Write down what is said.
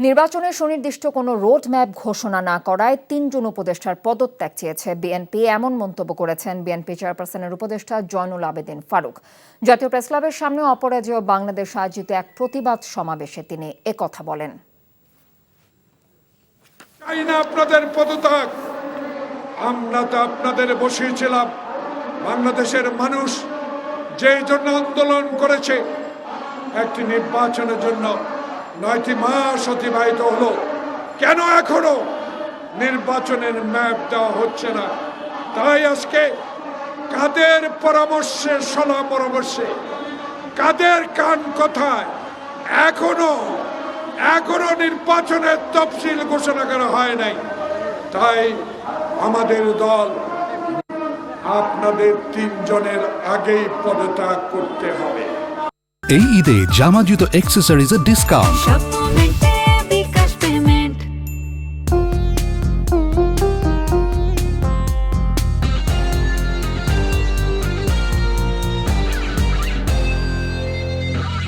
নির্বাচনের সুনির্দিষ্ট কোনো রোড ম্যাপ ঘোষণা না করায় ৩ জন উপদেষ্টার পদত্যাগ চেয়েছে বিএনপি। এমন মন্তব্য করেছেন বিএনপি চেয়ারপারসনের উপদেষ্টা জয়নুল আবেদিন ফারুক। জাতীয় প্রেসক্লাবের সামনে অপরাজেয় বাংলাদেশ আয়োজিত এক প্রতিবাদ সমাবেশে তিনি একথা বলেন। চাই না আপনাদের পদত্যাগ, আমরা তো আপনাদের বসিয়েছিলাম। বাংলাদেশের মানুষ যেই জন্য আন্দোলন করেছে, একটি নির্বাচনের জন্য ৯টি মাস অতিবাহিত হলো, কেন এখনো নির্বাচনের ম্যাপ দেওয়া হচ্ছে না? তাই আজকে কাদের পরামর্শে, সলা পরামর্শে, কাদের কান কথায় এখনো নির্বাচনের তফসিল ঘোষণা করা হয় নাই। তাই আমাদের দল আপনাদের ৩ জনের আগেই পদত্যাগ করতে হবে। এই ঈদে জামা জুতো অ্যাক্সেসরিজের ডিসকাউন্ট।